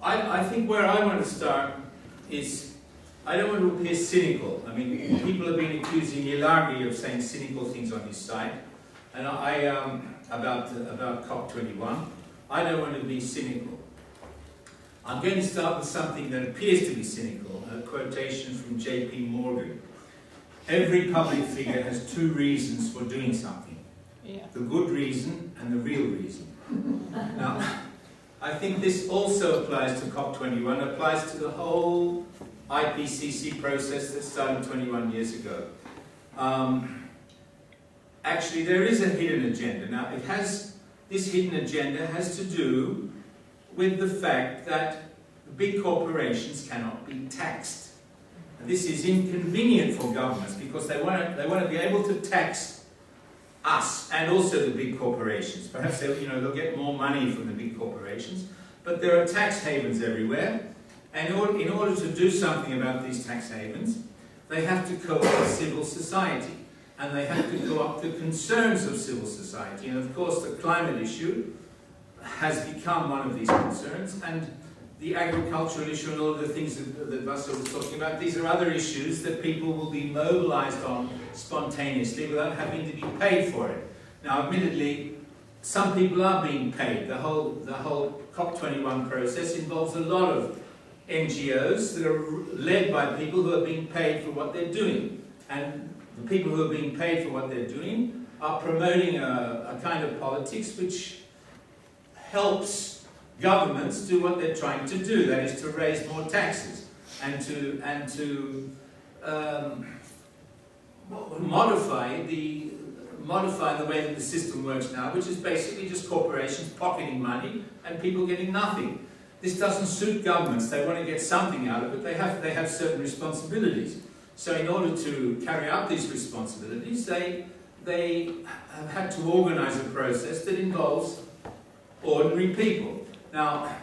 I think where I want to start is, I don't want to appear cynical. I mean, people have been accusing Ilari of saying cynical things on his site, and about COP21. I don't want to be cynical. I'm going to start with something that appears to be cynical, a quotation from J.P. Morgan. Every public figure has two reasons for doing something. Yeah. The good reason and the real reason. Now, I think this also applies to COP21, applies to the whole IPCC process that started 21 years ago. Actually, there is a hidden agenda. Now, this hidden agenda has to do with the fact that big corporations cannot be taxed. And this is inconvenient for governments because they want to be able to tax us and also the big corporations. Perhaps they'll get more money from the big corporations, but there are tax havens everywhere. And in order to do something about these tax havens, they have to co-opt civil society, and they have to co-opt the concerns of civil society. And of course, the climate issue has become one of these concerns, and the agricultural issue and all of the things that Vasso was talking about. These are other issues that people will be mobilized on spontaneously without having to be paid for it. Now, admittedly, some people are being paid. The whole COP21 process involves a lot of NGOs that are led by people who are being paid for what they're doing. And the people who are being paid for what they're doing are promoting a kind of politics which helps governments do what they're trying to do, that is to raise more taxes and to modify the way that the system works now, which is basically just corporations pocketing money and people getting nothing. This doesn't suit governments. They want to get something out of it. They have certain responsibilities. So in order to carry out these responsibilities, they have had to organize a process that involves ordinary people. Now,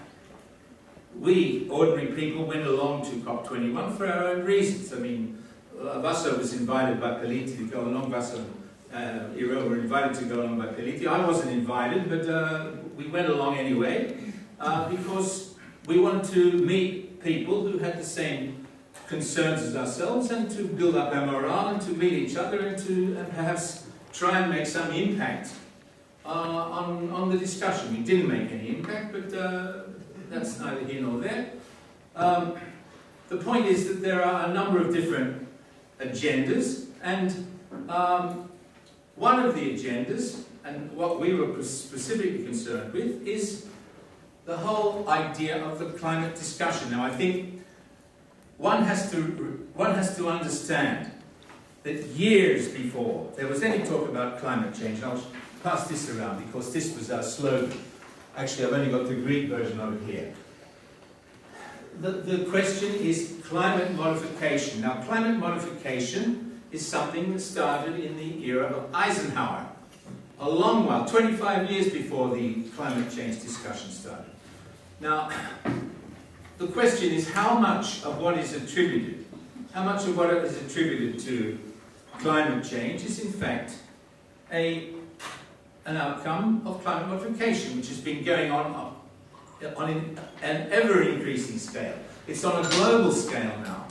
we, ordinary people, went along to COP21 for our own reasons. I mean, Vasso was invited by Peliti to go along. Vasso and Iro were invited to go along by Peliti. I wasn't invited, but we went along anyway because we wanted to meet people who had the same concerns as ourselves and to build up our morale and to meet each other and perhaps try and make some impact on the discussion. We didn't make any impact, but that's neither here nor there. The point is that there are a number of different agendas, and one of the agendas, and what we were specifically concerned with, is the whole idea of the climate discussion. Now, I think one has to understand that years before there was any talk about climate change, I'll pass this around because this was our slogan. Actually, I've only got the Greek version of it here. The question is climate modification. Now, climate modification is something that started in the era of Eisenhower, a long while, 25 years before the climate change discussion started. Now, the question is how much of what is attributed to climate change is in fact an outcome of climate modification, which has been going on an ever-increasing scale. It's on a global scale now.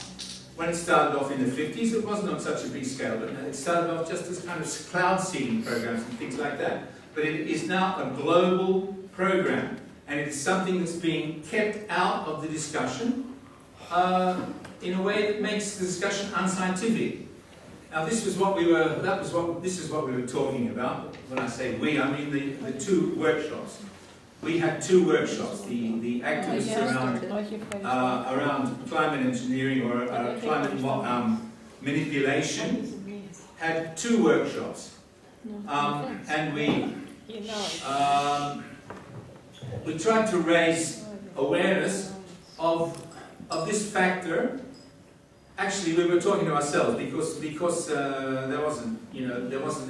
When it started off in the 50s, it wasn't on such a big scale, but it started off just as kind of cloud seeding programs and things like that. But it is now a global program, and it's something that's being kept out of the discussion in a way that makes the discussion unscientific. Now, this is what we were talking about. When I say we, I mean the two workshops. We had two workshops. The activists around climate engineering or climate manipulation had two workshops, and we tried to raise awareness of this factor. Actually, we were talking to ourselves because there wasn't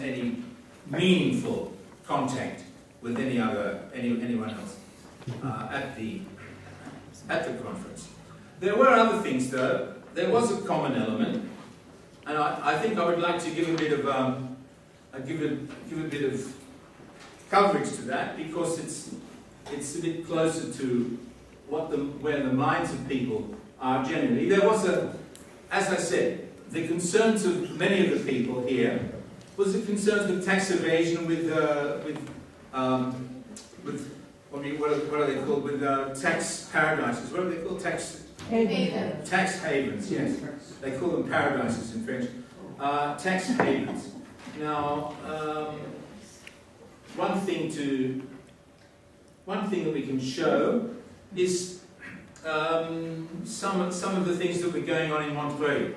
any meaningful contact with anyone else at the conference. There were other things, though. There was a common element, and I think I would like to give a bit of coverage to that because it's a bit closer to where the minds of people are generally. There was as I said, the concerns of many of the people here was the concerns with tax evasion, with what are they called? With tax paradises. What are they called? Tax havens. Yes, they call them paradises in French. Tax havens. Now, one thing that we can show is some of the things that were going on in Montreuil.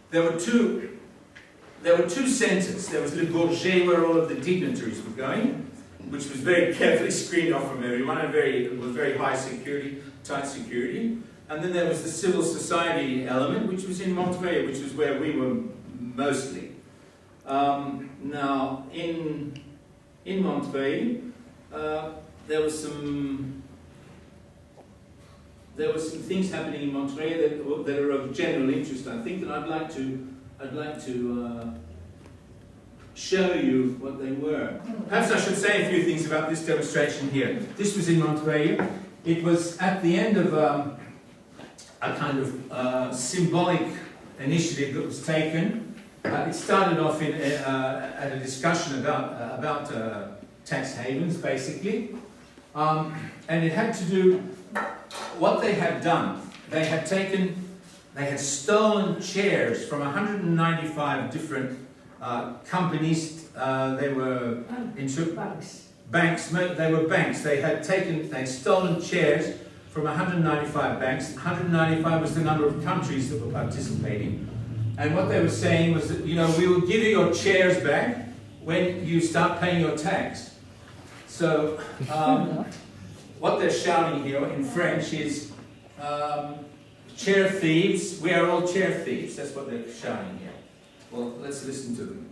There were two centres. There was Le Bourget, where all of the dignitaries were going, which was very carefully screened off from everyone, and was very high security, tight security. And then there was the civil society element, which was in Montreuil, which was where we were mostly. Now, in Montreuil, there was some things happening in Montreuil that are of general interest, I think, and I'd like to show you what they were. Perhaps I should say a few things about this demonstration here. This was in Montreuil. It was at the end of a kind of symbolic initiative that was taken. It started off at a discussion about tax havens, basically, and it had to do what they had done. They had stolen chairs from 195 different companies. They were banks. They were banks. They'd stolen chairs from 195 banks. 195 was the number of countries that were participating. And what they were saying was that, we will give you your chairs back when you start paying your tax. So, what they're shouting here in French is, chair thieves, we are all chair thieves. That's what they're shouting here. Well, let's listen to them.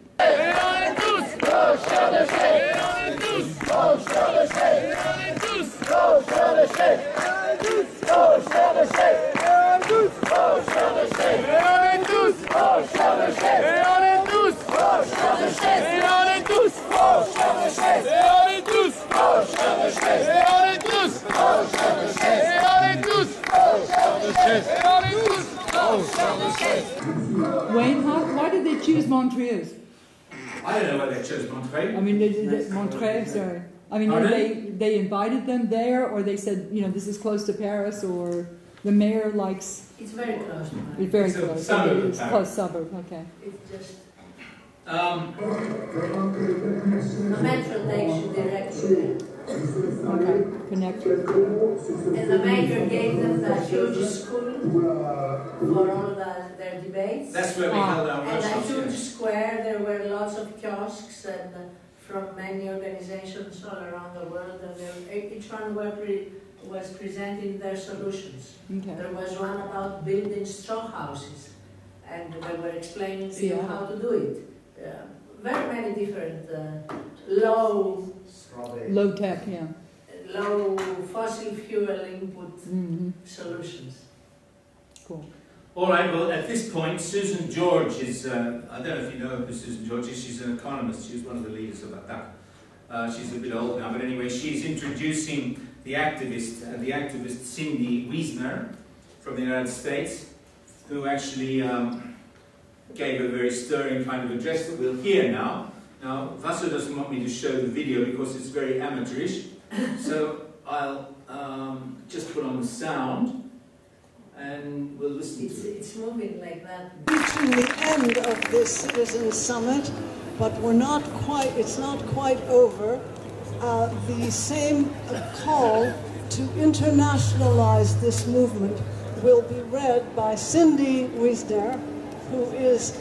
Wayne, why did they choose Montreuil? I don't know why they chose Montreuil. I mean, Montreuil, sorry. I mean, they invited them there, or they said, this is close to Paris, or the mayor likes... It's very close to Paris. It's very close. Suburb it's close suburb, okay. It's just... the metro takes you directly. Okay, connected. And the mayor gave them that huge school for all their debates. That's where we held our And workshops. a huge square, there were lots of kiosks and from many organizations all around the world, and each one was presenting their solutions. Okay. There was one about building straw houses, and they were explaining to you how to do it. Very many different low tech, yeah. Low fossil fuel input solutions. Cool. All right, well, at this point, Susan George is, I don't know if you know who Susan George is, she's an economist, she's one of the leaders of ATTAC. She's a bit old now, but anyway, she's introducing the activist Cindy Wiesner from the United States, who actually gave a very stirring kind of address that we'll hear now. Now, Vasso doesn't want me to show the video because it's very amateurish, so I'll just put on the sound and we'll listen to it. It's moving like that. Reaching the end of this Citizen Summit, but it's not quite over. The same call to internationalize this movement will be read by Cindy Wiesner, who is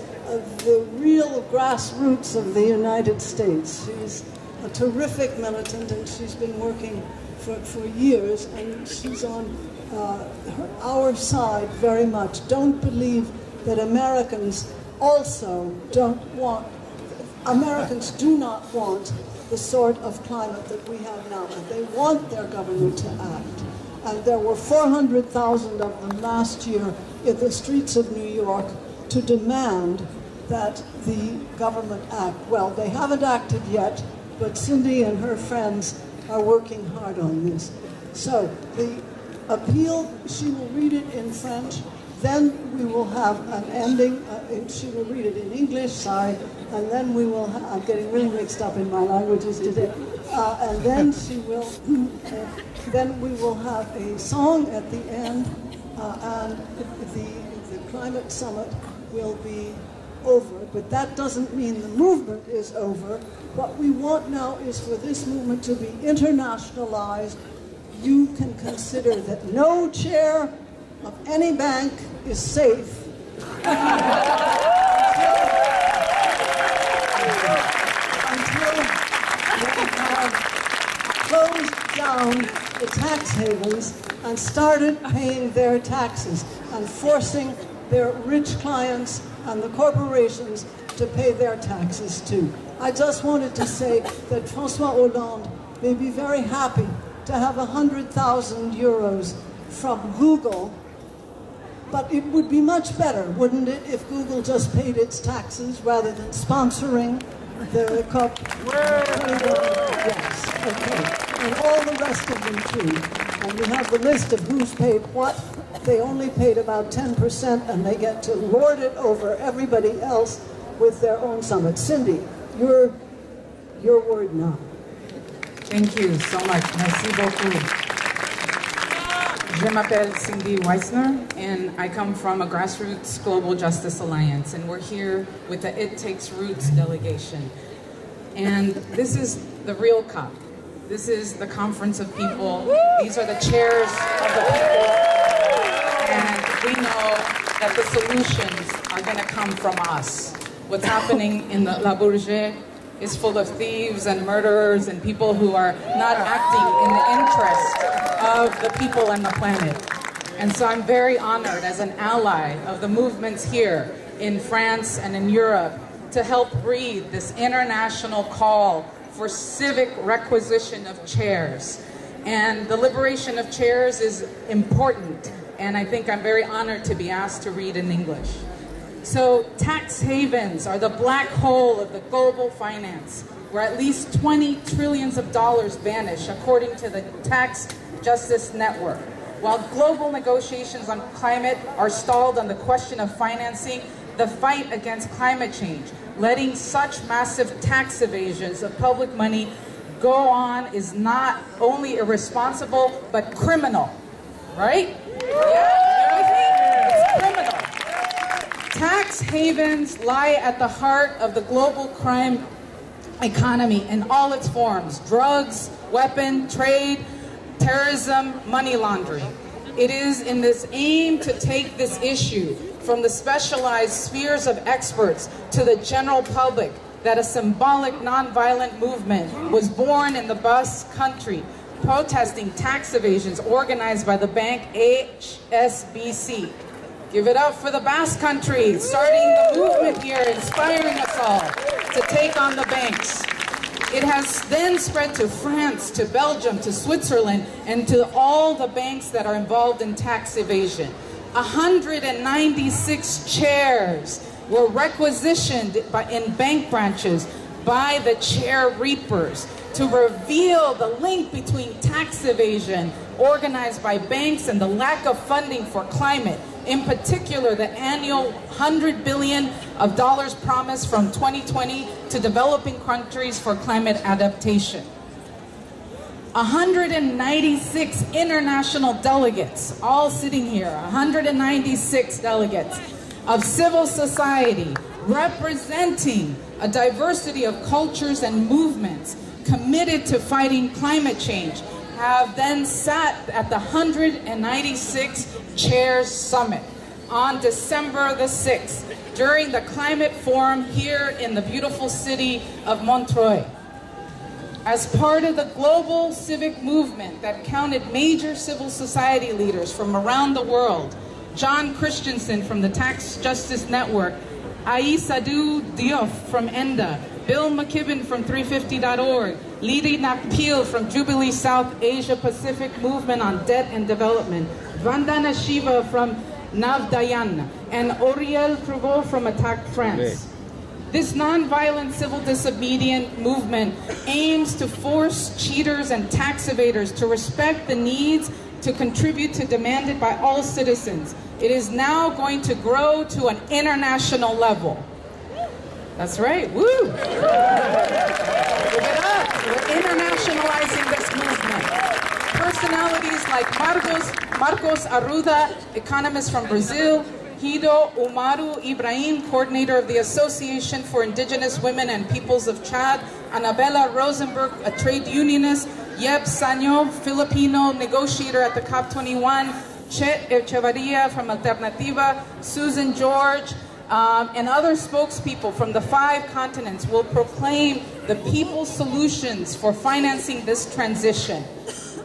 the real grassroots of the United States. She's a terrific militant, and she's been working for years, and she's on our side very much. Don't believe that Americans do not want the sort of climate that we have now. They want their government to act. And there were 400,000 of them last year in the streets of New York to demand that the government act. Well, they haven't acted yet, but Cindy and her friends are working hard on this. So appeal. She will read it in French. Then we will have an ending. She will read it in English, sorry. And then we will I'm getting really mixed up in my languages today. And then she will, then we will have a song at the end. And the climate summit will be over. But that doesn't mean the movement is over. What we want now is for this movement to be internationalized. You can consider that no chair of any bank is safe until we have closed down the tax havens and started paying their taxes and forcing their rich clients and the corporations to pay their taxes too. I just wanted to say that François Hollande may be very happy to have 100,000 euros from Google, but it would be much better, wouldn't it, if Google just paid its taxes rather than sponsoring the COP21? Yes, okay. And all the rest of them too. And we have the list of who's paid what. They only paid about 10%, and they get to lord it over everybody else with their own summit. Cindy, your word now. Thank you so much. Merci beaucoup. Je m'appelle Cindy Weissner, and I come from a grassroots global justice alliance, and we're here with the It Takes Roots delegation. And this is the real COP. This is the conference of people. These are the chairs of the people. And we know that the solutions are going to come from us. What's happening in the La Bourget is full of thieves and murderers and people who are not acting in the interest of the people and the planet. And so I'm very honored as an ally of the movements here in France and in Europe to help breathe this international call for civic requisition of chairs. And the liberation of chairs is important, and I think I'm very honored to be asked to read in English. So tax havens are the black hole of the global finance, where at least $20 trillion vanish, according to the Tax Justice Network. While global negotiations on climate are stalled on the question of financing the fight against climate change, letting such massive tax evasions of public money go on is not only irresponsible, but criminal, right? Yeah, it's criminal. Tax havens lie at the heart of the global crime economy in all its forms: drugs, weapon trade, terrorism, money laundering. It is in this aim to take this issue from the specialized spheres of experts to the general public that a symbolic nonviolent movement was born in the Basque Country, protesting tax evasions organized by the bank HSBC. Give it up for the Basque Country, starting the movement here, inspiring us all to take on the banks. It has then spread to France, to Belgium, to Switzerland, and to all the banks that are involved in tax evasion. 196 chairs were requisitioned in bank branches by the chair reapers to reveal the link between tax evasion organized by banks and the lack of funding for climate. In particular, the annual $100 billion promised from 2020 to developing countries for climate adaptation. 196 international delegates, all sitting here, 196 delegates of civil society representing a diversity of cultures and movements committed to fighting climate change, have then sat at the 196 Chairs Summit on December the 6th during the Climate Forum here in the beautiful city of Montreux. As part of the global civic movement that counted major civil society leaders from around the world, John Christensen from the Tax Justice Network, Aïssadou Diop from ENDA, Bill McKibben from 350.org, Lidi Nakpil from Jubilee South Asia Pacific Movement on Debt and Development, Vandana Shiva from Navdayan, and Auriel Prouveau from Attack France. This nonviolent civil disobedient movement aims to force cheaters and tax evaders to respect the needs to contribute to demanded by all citizens. It is now going to grow to an international level. That's right. Woo! Give it up. We're internationalizing this movement. Personalities like Marcos Arruda, economist from Brazil, Guido Umaru Ibrahim, coordinator of the Association for Indigenous Women and Peoples of Chad, Anabela Rosenberg, a trade unionist, Yeb Sanyo, Filipino negotiator at the COP21, Chet Echevarria from Alternativa, Susan George, and other spokespeople from the 5 continents will proclaim the people's solutions for financing this transition.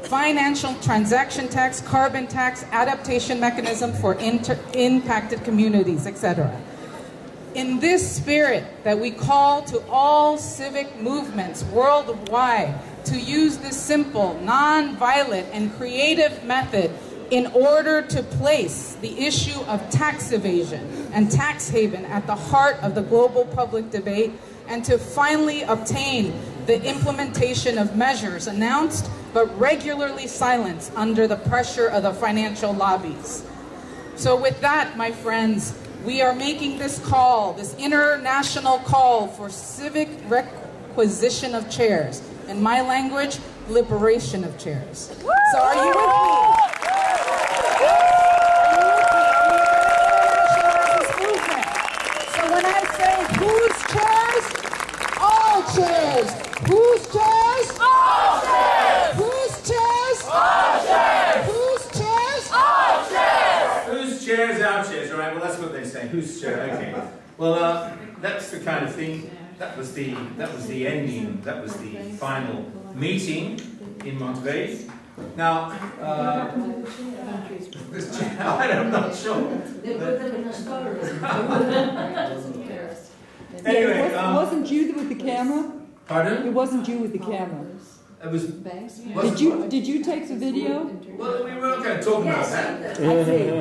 Financial transaction tax, carbon tax, adaptation mechanism for impacted communities, etc. In this spirit that we call to all civic movements worldwide to use this simple, non-violent, and creative method in order to place the issue of tax evasion and tax haven at the heart of the global public debate, and to finally obtain the implementation of measures announced but regularly silenced under the pressure of the financial lobbies. So with that, my friends, we are making this call, this international call for civic requisition of chairs. In my language, liberation of chairs. So are you with me? So when I say whose chairs? All chairs. Whose chairs? All chairs. Whose chairs? All chairs. Whose chairs? All chairs. Whose chairs? Our chairs. All right. Well, that's what they say. Whose chair? Okay. Well, that's the kind of thing. That was the ending. That was the final meeting in Monterey. Now, this chair, I'm not sure. They put them in a storeroom. Anyway, it wasn't you with the camera? Pardon? It wasn't you with the camera. It was. Did you take the video? Well, we weren't going to talk about that. I see.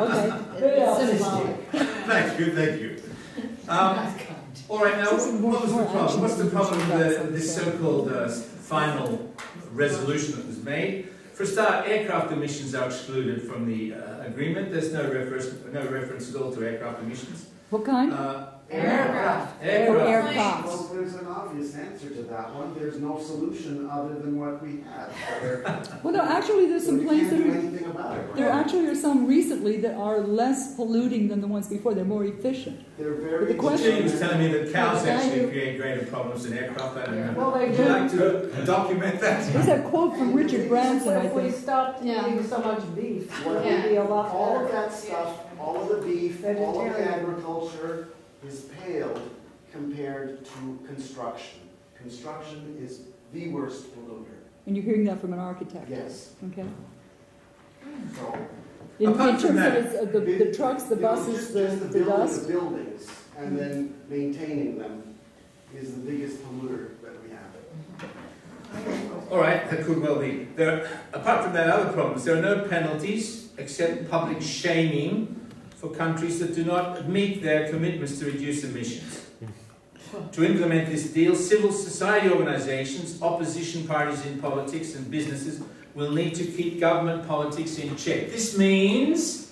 Okay. Thank you. All right, now, what was the problem? What's the problem with this so-called final resolution that was made? For a start, aircraft emissions are excluded from the agreement. There's no reference at all to aircraft emissions. What kind? Aircraft. Aircraft. Well, there's an obvious answer to that one. There's no solution other than what we had. Well, no, actually, there's some planes that can't do are. anything about it. There actually are some recently that are less polluting than the ones before. They're more efficient. They're very. The question- Jane was telling me that cows actually create greater problems than aircraft. I don't know. Well, they Would you do. like to document that? There's a quote from Richard Branson, I If we think. stopped eating so much beef, Well, it would be a lot all of better. that stuff, all of the beef, all of the Vegetarian. agriculture is paled compared to construction. Construction is the worst polluter. And you're hearing that from an architect. Yes. Okay. So, In Apart terms from of that, the trucks, the you know, buses, just the building dust. the buildings and then maintaining them is the biggest polluter that we have. All right, that could well be. Apart from that, other problems. There are no penalties except public shaming for countries that do not meet their commitments to reduce emissions. To implement this deal, civil society organizations, opposition parties in politics and businesses will need to keep government politics in check. This means,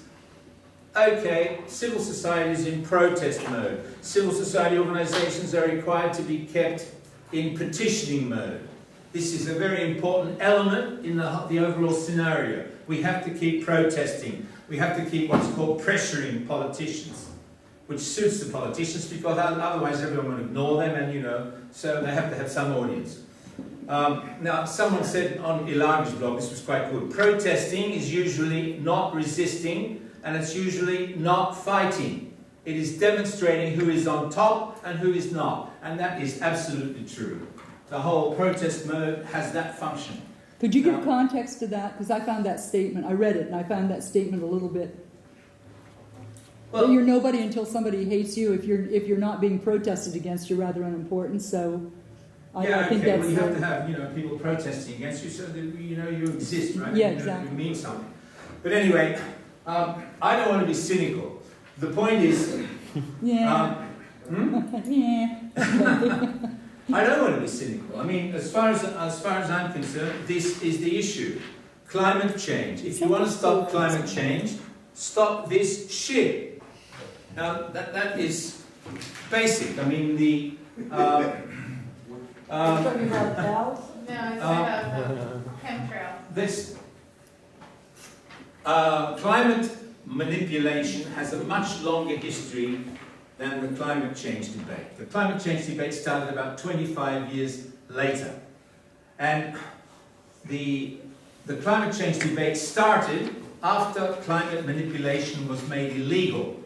okay, civil society is in protest mode. Civil society organizations are required to be kept in petitioning mode. This is a very important element in the overall scenario. We have to keep protesting. We have to keep what's called pressuring politicians, which suits the politicians because otherwise everyone will ignore them, and so they have to have some audience. Now, someone said on HELADA's blog, this was quite good, protesting is usually not resisting, and it's usually not fighting. It is demonstrating who is on top and who is not, and that is absolutely true. The whole protest mode has that function. Could you give context to that? Because I found that statement, I read it, and I found that statement a little bit. Well, You're nobody until somebody hates you. If you're not being protested against, you're rather unimportant. So I think that's. Well, you have to have people protesting against you so that you exist, right? Yeah, exactly. You mean something. But anyway, I don't want to be cynical. The point is, Yeah. Yeah. I don't want to be cynical. I mean, as far as I'm concerned, this is the issue. climate change. If you want to stop climate change, stop this shit. Now, that is basic. I mean, the... talking about cows? No, it's about chemtrails. This climate manipulation has a much longer history than the climate change debate. The climate change debate started about 25 years later. And the climate change debate started after climate manipulation was made illegal.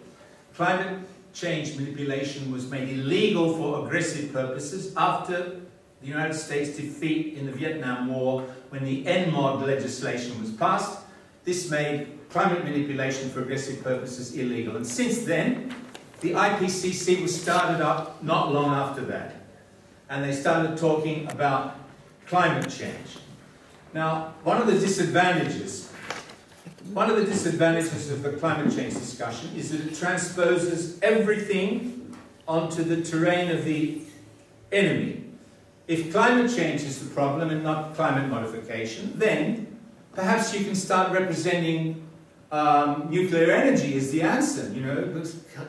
Climate change manipulation was made illegal for aggressive purposes after the United States' defeat in the Vietnam War, when the NMOD legislation was passed. This made climate manipulation for aggressive purposes illegal. And since then, the IPCC was started up not long after that. And they started talking about climate change. Now, one of the disadvantages of the climate change discussion is that it transposes everything onto the terrain of the enemy. If climate change is the problem and not climate modification, then perhaps you can start representing nuclear energy as the answer, you know,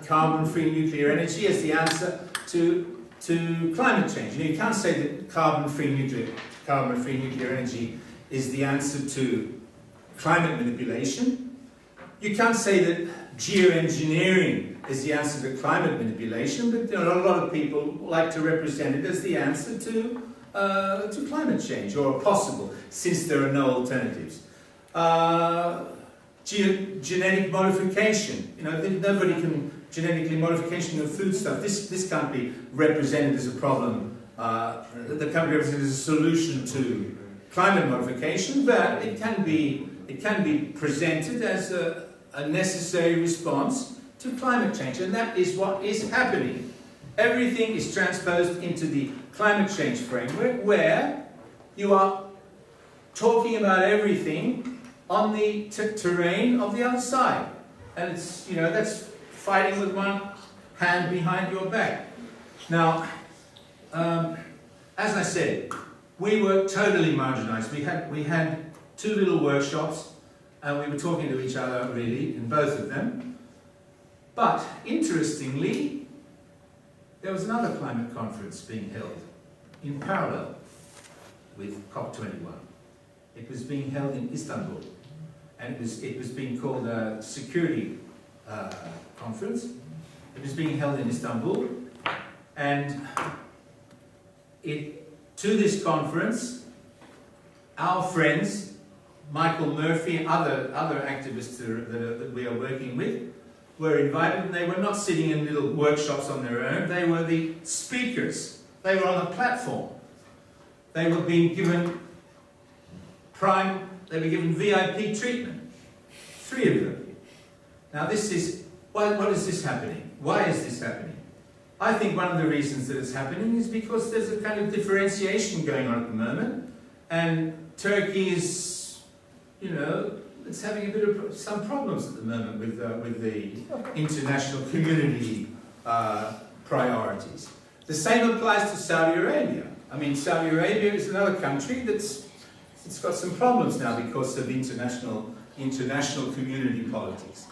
carbon-free nuclear energy as the answer to climate change. You know, you can't say that carbon-free nuclear energy is the answer to climate manipulation. You can't say that geoengineering is the answer to climate manipulation, but you know, a lot of people like to represent it as the answer to climate change, or possible, since there are no alternatives. Genetic modification. You know, nobody can genetically modification of foodstuff. This can't be represented as a problem. That can't be represented as a solution to climate modification, but it can be presented as a necessary response to climate change, and that is what is happening. Everything is transposed into the climate change framework, where you are talking about everything on the terrain of the other side, and it's, you know, that's fighting with one hand behind your back. Now, as I said, we were totally marginalised. We had two little workshops, and we were talking to each other really in both of them. But interestingly, there was another climate conference being held in parallel with COP21. It was being held in Istanbul, and it was being called a security conference. It was being held in Istanbul, and to this conference, our friends, Michael Murphy and other activists that we are working with, were invited, and they were not sitting in little workshops on their own. They were the speakers. They were on a platform. They were being given VIP treatment. 3 of them. Now what is this happening? Why is this happening? I think one of the reasons that it's happening is because there's a kind of differentiation going on at the moment, and Turkey is, you know, it's having a bit of some problems at the moment with the international community priorities. The same applies to Saudi Arabia. I mean, Saudi Arabia is another country it's got some problems now because of international community politics.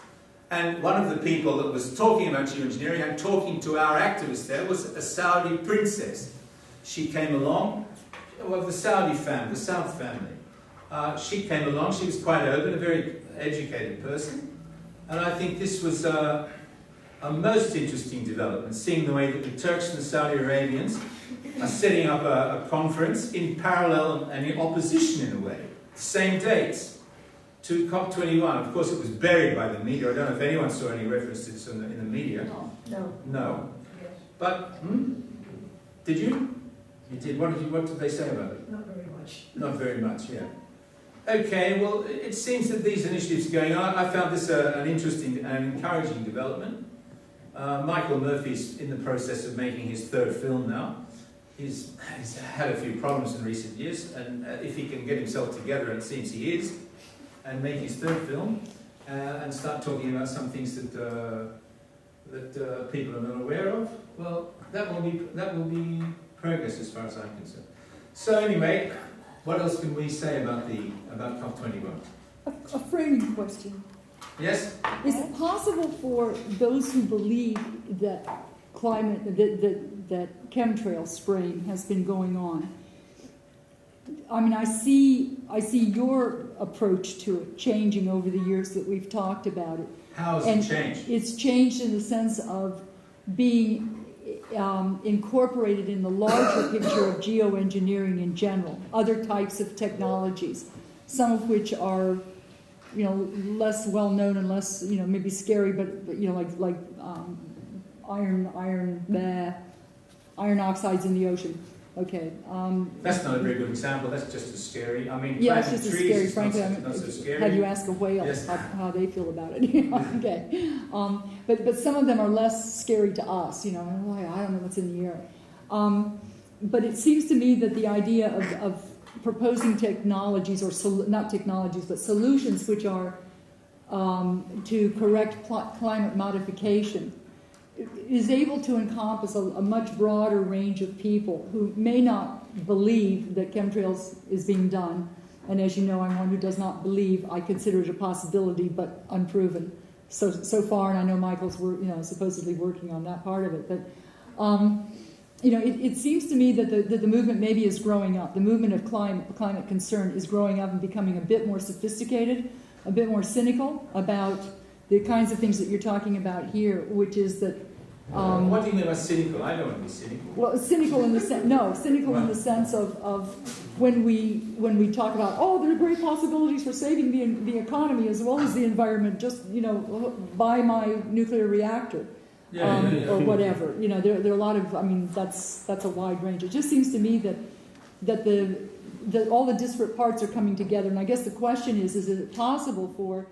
And one of the people that was talking about geoengineering and talking to our activists there was a Saudi princess. She came along, of the Saudi family, the Saud family. She came along, she was quite open, a very educated person, and I think this was a most interesting development, seeing the way that the Turks and the Saudi Arabians are setting up a conference in parallel and in opposition in a way, same dates, to COP21. Of course it was buried by the media. I don't know if anyone saw any reference to this in the media. No. Yes. But, did you? You did. What did they say about it? Not very much. Not very much, yeah. Okay, well, it seems that these initiatives are going on. I found this an interesting and encouraging development. Michael Murphy's in the process of making his 3rd film now. He's had a few problems in recent years, and if he can get himself together, and it seems he is, and make his 3rd film, and start talking about some things that people are not aware of, well, that will be progress as far as I'm concerned. So anyway, What else can we say about COP21? A framing question. Yes? Is it possible for those who believe that that chemtrail spraying has been going on? I mean, I see your approach to it changing over the years that we've talked about it. How has it changed? It's changed in the sense of being incorporated in the larger picture of geoengineering in general, other types of technologies, some of which are, less well known and less, maybe scary, but like iron oxides in the ocean. Okay. That's not a very good example. That's just as scary. I mean, yeah, it's just as scary. Frankly, not so scary. Have you asked a whale yes. how they feel about it? Okay. But some of them are less scary to us. I don't know what's in the air. But it seems to me that the idea of proposing technologies, or not technologies, but solutions which are to correct climate modification, is able to encompass a much broader range of people who may not believe that chemtrails is being done. And as you know, I'm one who does not believe. I consider it a possibility, but unproven so far. And I know Michael's supposedly working on that part of it. But it seems to me that the movement maybe is growing up. The movement of climate concern is growing up and becoming a bit more sophisticated, a bit more cynical about the kinds of things that you're talking about here, which is that. What do you mean by cynical? I don't want to be cynical. Well, cynical in the in the sense of when we talk about there are great possibilities for saving the economy as well as the environment. Just buy my nuclear reactor. Or whatever. There are a lot of. I mean, that's a wide range. It just seems to me that all the disparate parts are coming together, and I guess the question is it possible for